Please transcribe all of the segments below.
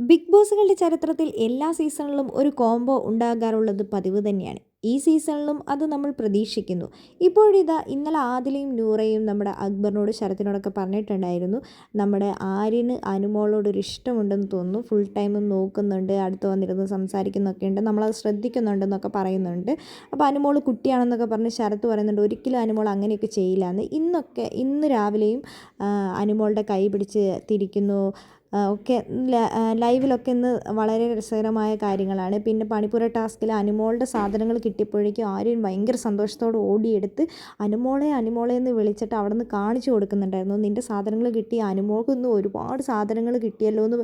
Big ബോസുകളുടെ ചരിത്രത്തിൽ എല്ലാ സീസണിലും ഒരു കോംബോ ഉണ്ടാകാറുള്ളത് പതിവ് തന്നെയാണ്. ഈ സീസണിലും അത് നമ്മൾ പ്രതീക്ഷിക്കുന്നു. ഇപ്പോഴിതാ ഇന്നലെ ആദിലയും നൂറയും നമ്മുടെ അക്ബറിനോട് ശരത്തിനോടൊക്കെ പറഞ്ഞിട്ടുണ്ടായിരുന്നു, നമ്മുടെ ആര്യന് അനുമോളോടൊരു ഇഷ്ടമുണ്ടെന്ന് തോന്നുന്നു, ഫുൾ ടൈമും നോക്കുന്നുണ്ട്, അടുത്ത് വന്നിരുന്ന് സംസാരിക്കുന്നൊക്കെ ഉണ്ട്, നമ്മളത് ശ്രദ്ധിക്കുന്നുണ്ടെന്നൊക്കെ പറയുന്നുണ്ട്. അപ്പോൾ അനുമോൾ കുട്ടിയാണെന്നൊക്കെ പറഞ്ഞ് ശരത്ത് പറയുന്നുണ്ട്, ഒരിക്കലും അനുമോൾ അങ്ങനെയൊക്കെ ചെയ്യില്ല എന്ന്. ഇന്ന് രാവിലെയും അനുമോളുടെ കൈ പിടിച്ച് തിരിക്കുന്നു ഒക്കെ ലൈവിലൊക്കെ ഇന്ന് വളരെ രസകരമായ കാര്യങ്ങളാണ്. പിന്നെ പണിപ്പുര ടാസ്കിൽ അനുമോളുടെ സാധനങ്ങൾ കിട്ടിയപ്പോഴേക്കും ആര്യൻ ഭയങ്കര സന്തോഷത്തോടെ ഓടിയെടുത്ത് അനുമോളെ അനുമോളെ എന്ന് വിളിച്ചിട്ട് അവിടെ നിന്ന് കാണിച്ചു കൊടുക്കുന്നുണ്ടായിരുന്നു, നിൻ്റെ സാധനങ്ങൾ കിട്ടി, അനുമോൾക്ക് ഇന്ന് ഒരുപാട് സാധനങ്ങൾ കിട്ടിയല്ലോ എന്ന്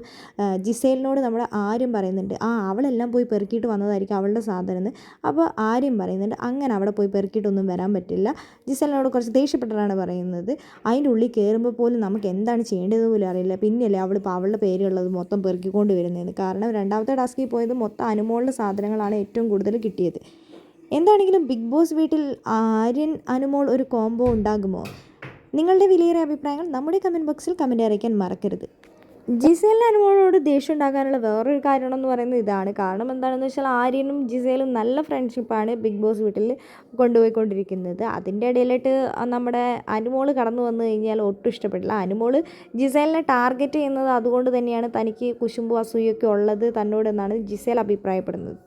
ജിസേലിനോട് നമ്മുടെ ആര്യം പറയുന്നുണ്ട്. അവളെല്ലാം പോയി പെറുക്കിയിട്ട് വന്നതായിരിക്കും അവളുടെ സാധനം എന്ന്. അപ്പോൾ ആര്യം പറയുന്നുണ്ട്, അങ്ങനെ അവിടെ പോയി പെറുക്കിയിട്ടൊന്നും വരാൻ പറ്റില്ല. ജിസേലിനോട് കുറച്ച് ദേഷ്യപ്പെട്ടിട്ടാണ് പറയുന്നത്, അതിൻ്റെ ഉള്ളിൽ കയറുമ്പോൾ പോലും നമുക്ക് എന്താണ് ചെയ്യേണ്ടതെന്ന് പോലും അറിയില്ല, പിന്നെയല്ലേ അവളുടെ പേരുള്ളത് മൊത്തം പെറുക്കിക്കൊണ്ട് വരുന്നതെന്ന്. കാരണം രണ്ടാമത്തെ ടാസ്കിൽ പോയത് മൊത്തം അനുമോളുടെ സാധനങ്ങളാണ് ഏറ്റവും കൂടുതൽ കിട്ടിയത്. എന്താണെങ്കിലും ബിഗ് ബോസ് വീട്ടിൽ ആര്യൻ അനുമോൾ ഒരു കോംബോ ഉണ്ടാകുമോ? നിങ്ങളുടെ വിലയേറിയ അഭിപ്രായങ്ങൾ നമ്മുടെ കമൻറ്റ് ബോക്സിൽ കമൻറ്റ് അറിയിക്കാൻ മറക്കരുത്. ജിസേലിന് അനുമോളോട് ദേഷ്യം ഉണ്ടാകാനുള്ള വേറൊരു കാരണമെന്ന് പറയുന്നത് ഇതാണ്. കാരണം എന്താണെന്ന് വെച്ചാൽ ആര്യനും ജിസേലും നല്ല ഫ്രണ്ട്ഷിപ്പാണ് ബിഗ് ബോസ് വീട്ടിൽ കൊണ്ടുപോയിക്കൊണ്ടിരിക്കുന്നത്. അതിൻ്റെ ഇടയിലായിട്ട് നമ്മുടെ അനുമോൾ കടന്നു വന്നു കഴിഞ്ഞാൽ ഒട്ടും ഇഷ്ടപ്പെട്ടില്ല. അനുമോൾ ജിസേലിനെ ടാർഗറ്റ് ചെയ്യുന്നത് അതുകൊണ്ട് തന്നെയാണ് തനിക്ക് കുശുമ്പും അസൂയൊക്കെ ഉള്ളത് തന്നോടെന്നാണ് ജിസേൽ അഭിപ്രായപ്പെടുന്നത്.